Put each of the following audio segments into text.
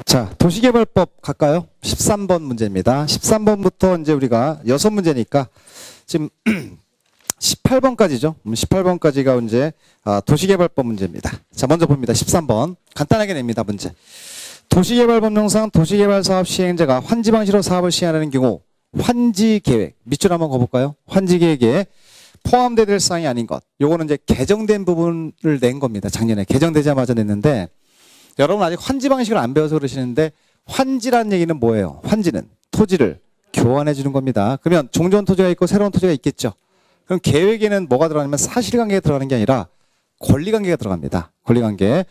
자, 도시개발법 갈까요? 13번 문제입니다. 13번부터 이제 우리가 6문제니까 지금 18번까지죠. 18번까지가 이제 도시개발법 문제입니다. 자, 먼저 봅니다. 13번. 간단하게 냅니다. 문제. 도시개발법령상 도시개발사업 시행자가 환지 방식으로 사업을 시행하는 경우 환지계획, 밑줄 한번 가볼까요? 환지계획에 포함될 사항이 아닌 것. 요거는 이제 개정된 부분을 낸 겁니다. 작년에 개정되자마자 냈는데 여러분 아직 환지 방식을 안 배워서 그러시는데 환지라는 얘기는 뭐예요? 환지는 토지를 교환해 주는 겁니다. 그러면 종전 토지가 있고 새로운 토지가 있겠죠. 그럼 계획에는 뭐가 들어가냐면 사실관계가 들어가는 게 아니라 권리관계가 들어갑니다. 권리관계.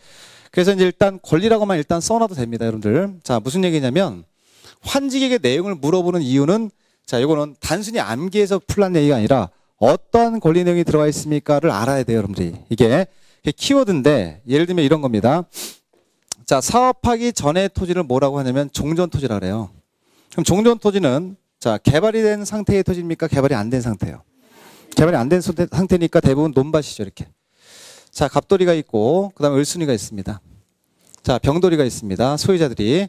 그래서 이제 일단 권리라고만 일단 써놔도 됩니다, 여러분들. 자, 무슨 얘기냐면 환지계획의 내용을 물어보는 이유는 자, 이거는 단순히 암기해서 풀란 얘기가 아니라 어떠한 권리 내용이 들어가 있습니까를 알아야 돼요, 여러분들이. 이게 키워드인데 예를 들면 이런 겁니다. 자, 사업하기 전에 토지를 뭐라고 하냐면 종전 토지라 그래요. 그럼 종전 토지는 자, 개발이 된 상태의 토지입니까? 개발이 안 된 상태예요. 개발이 안 된 상태니까 대부분 논밭이죠, 이렇게. 자, 갑돌이가 있고 그다음에 을순이가 있습니다. 자, 병돌이가 있습니다. 소유자들이.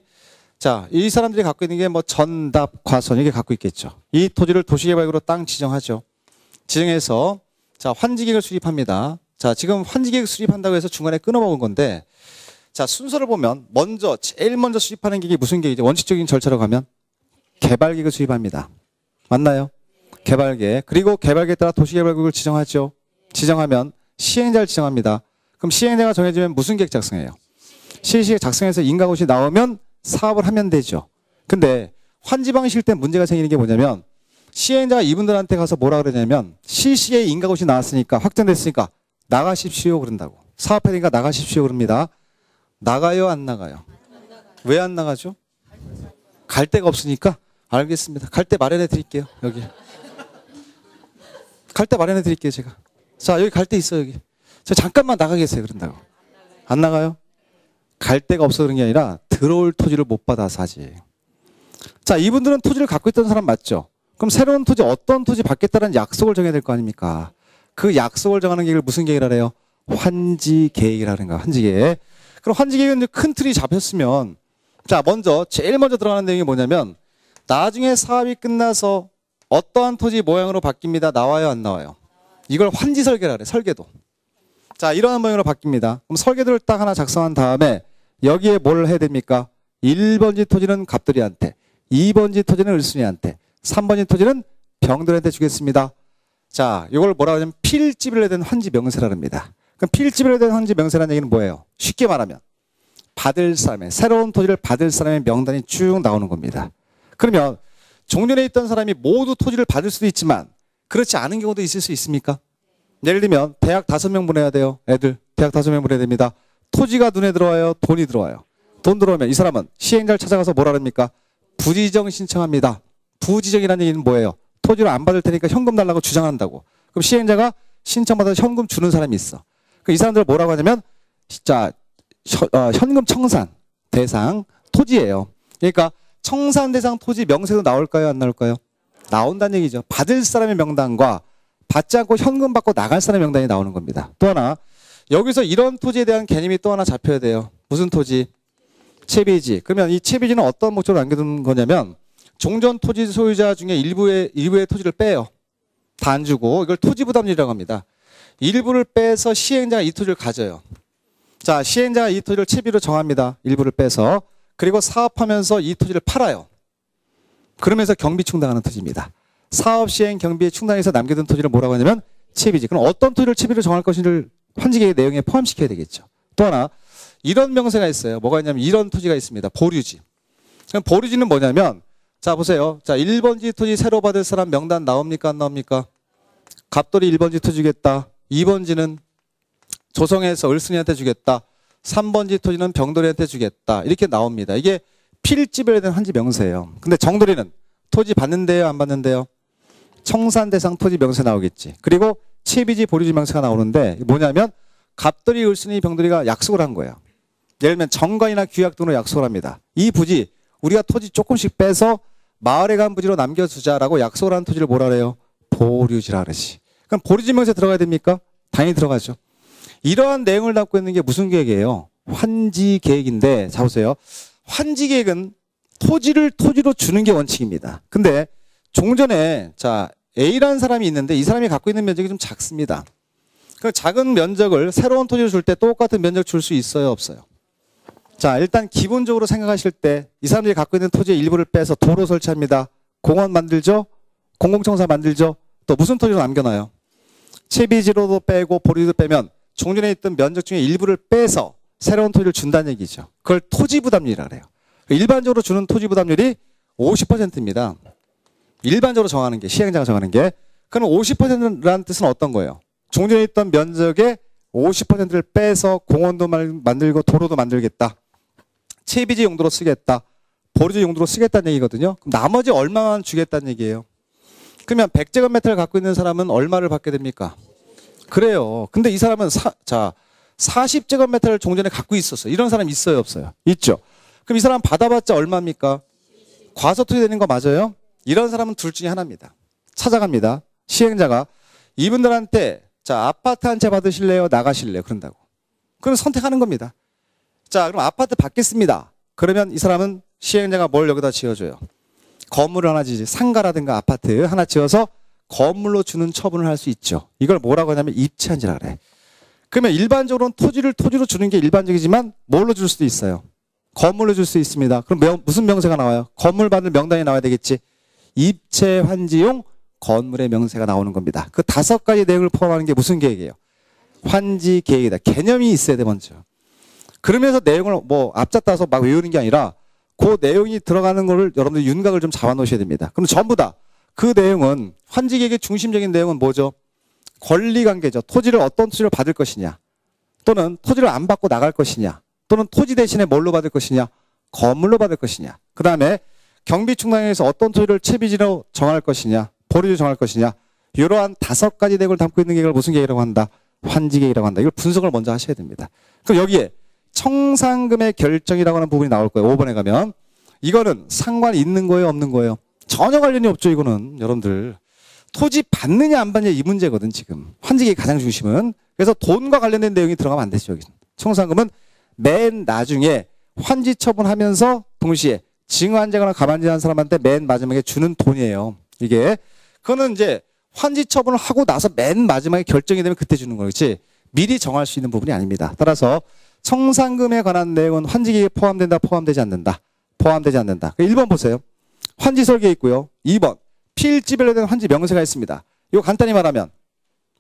자, 이 사람들이 갖고 있는 게 뭐 전답, 과선 이게 갖고 있겠죠. 이 토지를 도시개발구로 땅 지정하죠. 지정해서 자, 환지계획을 수립합니다. 자, 지금 환지계획 수립한다고 해서 중간에 끊어먹은 건데 자, 순서를 보면 제일 먼저 수립하는 계획이 무슨 계획이죠? 원칙적인 절차로 가면 개발계획을 수립합니다. 맞나요? 개발계획. 그리고 개발계획에 따라 도시개발구역을 지정하죠. 지정하면 시행자를 지정합니다. 그럼 시행자가 정해지면 무슨 계획 작성해요? 시행계획 작성해서 인가고시 나오면 사업을 하면 되죠. 근데 환지 방식일 때 문제가 생기는 게 뭐냐면 시행자가 이분들한테 가서 뭐라 그러냐면 실시에 인가고시 나왔으니까 확정됐으니까 나가십시오 그런다고. 사업해야 되니까 나가십시오 그럽니다. 나가요, 안 나가요? 왜 안 나가죠? 갈 데가 없으니까? 알겠습니다. 갈 데 마련해 드릴게요, 여기. 갈 데 마련해 드릴게요, 제가. 자, 여기 갈 데 있어요, 여기. 저 잠깐만 나가 계세요, 그런다고. 안 나가요? 갈 데가 없어 그런 게 아니라 들어올 토지를 못 받아서 하지. 자, 이분들은 토지를 갖고 있던 사람 맞죠? 그럼 새로운 토지, 어떤 토지 받겠다는 약속을 정해야 될 거 아닙니까? 그 약속을 정하는 계획을 무슨 계획이라 해요? 환지 계획이라는 거야, 환지 계획. 그럼 환지 계획은 큰 틀이 잡혔으면 자, 제일 먼저 들어가는 내용이 뭐냐면 나중에 사업이 끝나서 어떠한 토지 모양으로 바뀝니다. 나와요, 안 나와요? 이걸 환지 설계라 그래, 설계도. 자, 이러한 모양으로 바뀝니다. 그럼 설계도를 딱 하나 작성한 다음에 여기에 뭘 해야 됩니까? 1번지 토지는 갑돌이한테, 2번지 토지는 을순이한테, 3번지 토지는 병돌이한테 주겠습니다. 자, 이걸 뭐라고 하냐면 필지별로 된 환지 명세라 합니다. 그럼 필지별로 된 환지 명세라는 얘기는 뭐예요? 쉽게 말하면 받을 사람의, 새로운 토지를 받을 사람의 명단이 쭉 나오는 겁니다. 그러면 종전에 있던 사람이 모두 토지를 받을 수도 있지만 그렇지 않은 경우도 있을 수 있습니까? 예를 들면 대학 5명 보내야 돼요. 애들 대학 5명 보내야 됩니다. 토지가 눈에 들어와요? 돈이 들어와요? 돈 들어오면 이 사람은 시행자를 찾아가서 뭐라 합니까? 부지정 신청합니다. 부지정이라는 얘기는 뭐예요? 토지를 안 받을 테니까 현금 달라고 주장한다고. 그럼 시행자가 신청받아서 현금 주는 사람이 있어. 이 사람들 뭐라고 하냐면 진짜 현금 청산 대상 토지예요. 그러니까 청산 대상 토지 명세도 나올까요, 안 나올까요? 나온다는 얘기죠. 받을 사람의 명단과 받지 않고 현금 받고 나갈 사람의 명단이 나오는 겁니다. 또 하나, 여기서 이런 토지에 대한 개념이 또 하나 잡혀야 돼요. 무슨 토지? 채비지. 그러면 이 채비지는 어떤 목적으로 남겨둔 거냐면 종전 토지 소유자 중에 일부의 토지를 빼요. 다 안 주고 이걸 토지부담률이라고 합니다. 일부를 빼서 시행자가 이 토지를 가져요. 자, 시행자가 이 토지를 채비로 정합니다. 일부를 빼서. 그리고 사업하면서 이 토지를 팔아요. 그러면서 경비 충당하는 토지입니다. 사업 시행 경비에 충당해서 남겨둔 토지를 뭐라고 하냐면 채비지. 그럼 어떤 토지를 채비로 정할 것인지를 환지계획 내용에 포함시켜야 되겠죠. 또 하나, 이런 명세가 있어요. 뭐가 있냐면 이런 토지가 있습니다. 보류지. 그럼 보류지는 뭐냐면 자, 보세요. 자, 1번지 토지 새로 받을 사람 명단 나옵니까, 안 나옵니까? 갑돌이 1번지 토지 주겠다. 2번지는 조성해서 을순이한테 주겠다. 3번지 토지는 병돌이한테 주겠다. 이렇게 나옵니다. 이게 필지별에 대한 환지 명세예요. 근데 정돌이는 토지 받는데요, 안 받는데요? 청산 대상 토지 명세 나오겠지. 그리고 채비지 보류지 명세가 나오는데 뭐냐면 갑돌이, 을순이, 병돌이가 약속을 한 거예요. 예를 들면 정관이나 규약 등으로 약속을 합니다. 이 부지 우리가 토지 조금씩 빼서 마을에 간 부지로 남겨주자라고 약속을 한 토지를 뭐라 그래요? 보류지라 그러지. 그럼 보류지 명세 들어가야 됩니까? 당연히 들어가죠. 이러한 내용을 담고 있는 게 무슨 계획이에요? 환지 계획인데 자 보세요. 환지계획은 토지로 주는 게 원칙입니다. 근데 종전에 자 A라는 사람이 있는데 이 사람이 갖고 있는 면적이 좀 작습니다. 그 작은 면적을 새로운 토지를 줄 때 똑같은 면적 줄 수 있어요, 없어요? 자, 일단 기본적으로 생각하실 때 이 사람들이 갖고 있는 토지의 일부를 빼서 도로 설치합니다. 공원 만들죠? 공공청사 만들죠? 또 무슨 토지로 남겨놔요? 채비지로도 빼고 보리도 빼면 종전에 있던 면적 중에 일부를 빼서 새로운 토지를 준다는 얘기죠. 그걸 토지부담률이라고 해요. 일반적으로 주는 토지부담률이 50%입니다. 일반적으로 정하는 게, 시행자가 정하는 게. 그럼 50%라는 뜻은 어떤 거예요? 종전에 있던 면적의 50%를 빼서 공원도 만들고 도로도 만들겠다. 채비지 용도로 쓰겠다. 보리지 용도로 쓰겠다는 얘기거든요. 그럼 나머지 얼마만 주겠다는 얘기예요. 그러면 100제곱미터를 갖고 있는 사람은 얼마를 받게 됩니까? 그래요. 근데 이 사람은 40제곱미터를 종전에 갖고 있었어요. 이런 사람 있어요, 없어요? 있죠. 그럼 이 사람 받아봤자 얼마입니까? 과소토지 되는 거 맞아요? 이런 사람은 둘 중에 하나입니다. 찾아갑니다. 시행자가 이분들한테 자 아파트 한 채 받으실래요? 나가실래요? 그런다고. 그럼 선택하는 겁니다. 자 그럼 아파트 받겠습니다. 그러면 이 사람은 시행자가 뭘 여기다 지어줘요? 건물을 하나 지지, 상가라든가 아파트 하나 지어서 건물로 주는 처분을 할 수 있죠. 이걸 뭐라고 하냐면 입체한지라 그래. 그러면 일반적으로는 토지로 주는 게 일반적이지만 뭘로 줄 수도 있어요? 건물로 줄 수 있습니다. 그럼 무슨 명세가 나와요? 건물 받을 명단이 나와야 되겠지. 입체 환지용 건물의 명세가 나오는 겁니다. 그 5가지 내용을 포함하는 게 무슨 계획이에요? 환지 계획이다. 개념이 있어야 돼 먼저. 그러면서 내용을 뭐 앞잡다서 막 외우는 게 아니라 그 내용이 들어가는 거를 여러분들 윤곽을 좀 잡아 놓으셔야 됩니다. 그럼 전부 다 그 내용은 환지 계획의 중심적인 내용은 뭐죠? 권리관계죠. 토지를 어떤 토지를 받을 것이냐, 또는 토지를 안 받고 나갈 것이냐, 또는 토지 대신에 뭘로 받을 것이냐, 건물로 받을 것이냐. 그 다음에 경비충당에서 어떤 토지를 채비지로 정할 것이냐, 보리지로 정할 것이냐. 이러한 5가지 내용을 담고 있는 계획을 무슨 계획이라고 한다? 환지 계획이라고 한다. 이걸 분석을 먼저 하셔야 됩니다. 그럼 여기에 청산금의 결정이라고 하는 부분이 나올 거예요. 5번에 가면. 이거는 상관이 있는 거예요, 없는 거예요? 전혀 관련이 없죠. 이거는 여러분들 토지 받느냐 안 받느냐 이 문제거든. 지금 환지 계획 가장 중심은. 그래서 돈과 관련된 내용이 들어가면 안 되죠. 여기는. 청산금은 맨 나중에 환지 처분하면서 동시에 징환제거나 가반제한 사람한테 맨 마지막에 주는 돈이에요. 이게 그거는 이제 환지 처분을 하고 나서 맨 마지막에 결정이 되면 그때 주는 거겠지. 미리 정할 수 있는 부분이 아닙니다. 따라서 청산금에 관한 내용은 환지 계획에 포함된다, 포함되지 않는다. 포함되지 않는다. 1번 보세요. 환지 설계 있고요. 2번 필지별로 된 환지 명세가 있습니다. 이거 간단히 말하면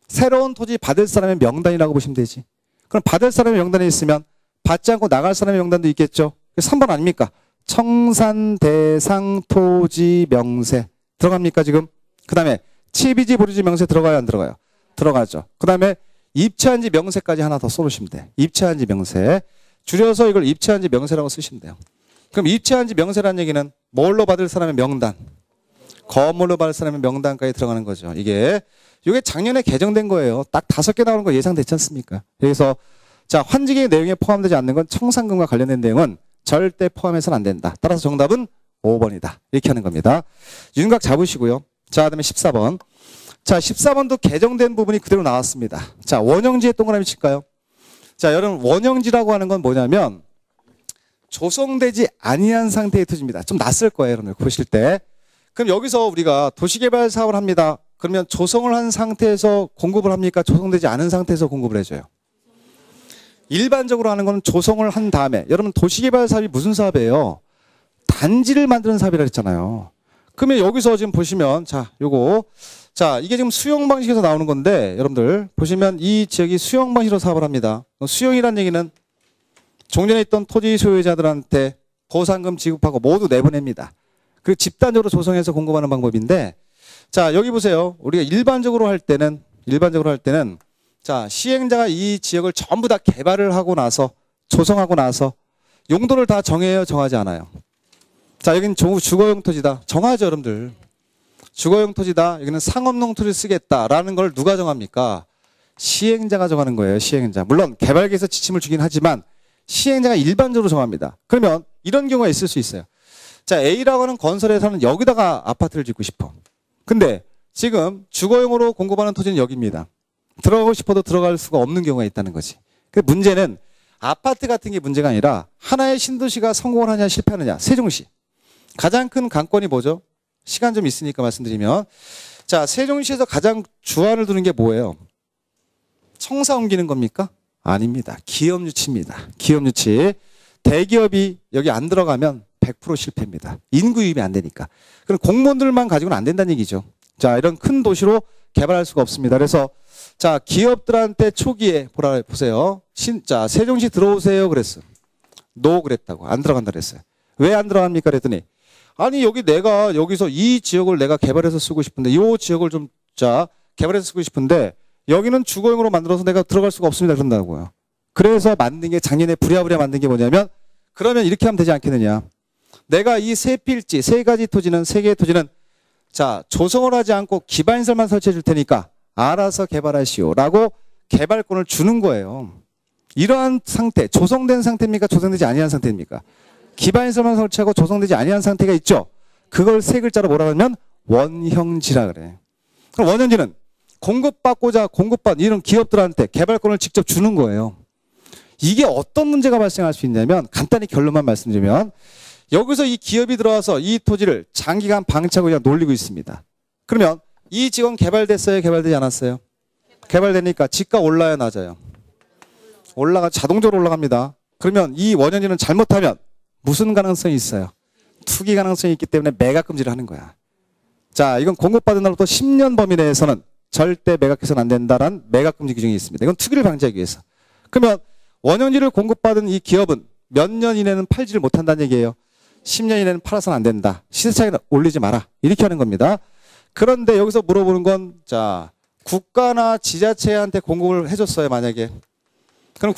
새로운 토지 받을 사람의 명단이라고 보시면 되지. 그럼 받을 사람의 명단이 있으면 받지 않고 나갈 사람의 명단도 있겠죠. 3번 아닙니까? 청산 대상 토지 명세 들어갑니까 지금? 그 다음에 채비지 보리지 명세 들어가요, 안 들어가요? 들어가죠. 그 다음에 입체한지 명세까지 하나 더 써놓으시면 돼요. 입체한지 명세. 줄여서 이걸 입체한지 명세라고 쓰시면 돼요. 그럼 입체한지 명세라는 얘기는 뭘로 받을 사람의 명단, 건물로 받을 사람의 명단까지 들어가는 거죠. 이게 작년에 개정된 거예요. 딱 5개 나오는 거 예상됐지 않습니까? 그래서 자 환지계획 내용에 포함되지 않는 건 청산금과 관련된 내용은 절대 포함해서는 안 된다. 따라서 정답은 5번이다. 이렇게 하는 겁니다. 윤곽 잡으시고요. 자, 그다음에 14번. 자, 14번도 개정된 부분이 그대로 나왔습니다. 자, 원형지에 동그라미 칠까요? 자, 여러분 원형지라고 하는 건 뭐냐면 조성되지 아니한 상태의 토지입니다. 좀 낯설 거예요, 여러분들 보실 때. 그럼 여기서 우리가 도시개발 사업을 합니다. 그러면 조성을 한 상태에서 공급을 합니까? 조성되지 않은 상태에서 공급을 해줘요. 일반적으로 하는 건 조성을 한 다음에, 여러분 도시개발 사업이 무슨 사업이에요? 단지를 만드는 사업이라 했잖아요. 그러면 여기서 지금 보시면 자 이게 지금 수용 방식에서 나오는 건데 여러분들 보시면 이 지역이 수용 방식으로 사업을 합니다. 수용이란 얘기는 종전에 있던 토지 소유자들한테 보상금 지급하고 모두 내보냅니다. 그리고 집단적으로 조성해서 공급하는 방법인데, 자 여기 보세요. 우리가 일반적으로 할 때는 자 시행자가 이 지역을 전부 다 개발을 하고 나서 조성하고 나서 용도를 다 정해요, 정하지 않아요? 자 여기는 주거용 토지다. 정하죠, 여러분들. 주거용 토지다. 여기는 상업용 토지를 쓰겠다라는 걸 누가 정합니까? 시행자가 정하는 거예요. 시행자. 물론 개발계에서 지침을 주긴 하지만 시행자가 일반적으로 정합니다. 그러면 이런 경우가 있을 수 있어요. 자 A라고 하는 건설회사는 여기다가 아파트를 짓고 싶어. 근데 지금 주거용으로 공급하는 토지는 여기입니다. 들어가고 싶어도 들어갈 수가 없는 경우가 있다는 거지. 그 문제는 아파트 같은 게 문제가 아니라 하나의 신도시가 성공을 하냐 실패하느냐. 세종시. 가장 큰 관건이 뭐죠? 시간 좀 있으니까 말씀드리면. 자, 세종시에서 가장 주안을 두는 게 뭐예요? 청사 옮기는 겁니까? 아닙니다. 기업 유치입니다. 기업 유치. 대기업이 여기 안 들어가면 100% 실패입니다. 인구 유입이 안 되니까. 그럼 공무원들만 가지고는 안 된다는 얘기죠. 자, 이런 큰 도시로 개발할 수가 없습니다. 그래서 자, 기업들한테 초기에 보세요. 자, 세종시 들어오세요 그랬어. 노 그랬다고. 안 들어간다 그랬어요. 왜 안 들어갑니까 그랬더니 아니 여기 내가 여기서 이 지역을 내가 개발해서 쓰고 싶은데 이 지역을 좀 자 개발해서 쓰고 싶은데 여기는 주거용으로 만들어서 내가 들어갈 수가 없습니다 그런다고요. 그래서 만든 게 작년에 부랴부랴 만든 게 뭐냐면 그러면 이렇게 하면 되지 않겠느냐. 내가 이 세 필지 세 가지 토지는 세 개의 토지는 자 조성을 하지 않고 기반시설만 설치해 줄 테니까 알아서 개발하시오라고 개발권을 주는 거예요. 이러한 상태 조성된 상태입니까? 조성되지 아니한 상태입니까? 기반시설만 설치하고 조성되지 아니한 상태가 있죠. 그걸 세 글자로 뭐라 하면 원형지라 그래. 그럼 원형지는 공급받고자 공급받는 이런 기업들한테 개발권을 직접 주는 거예요. 이게 어떤 문제가 발생할 수 있냐면 간단히 결론만 말씀드리면 여기서 이 기업이 들어와서 이 토지를 장기간 방치하고 그냥 놀리고 있습니다. 그러면 이 지역은 개발됐어요? 개발되지 않았어요? 개발되니까 집값 올라야 낮아요? 자동적으로 올라갑니다. 그러면 이 원형지는 잘못하면 무슨 가능성이 있어요? 투기 가능성이 있기 때문에 매각 금지를 하는 거야. 자, 이건 공급받은 날부터 10년 범위 내에서는 절대 매각해서는 안 된다라는 매각 금지 규정이 있습니다. 이건 투기를 방지하기 위해서. 그러면 원형지를 공급받은 이 기업은 몇 년 이내는 팔지를 못한다는 얘기예요. 10년 이내는 팔아서는 안 된다. 시세 차익을 올리지 마라. 이렇게 하는 겁니다. 그런데 여기서 물어보는 건 자, 국가나 지자체한테 공급을 해줬어요, 만약에. 그럼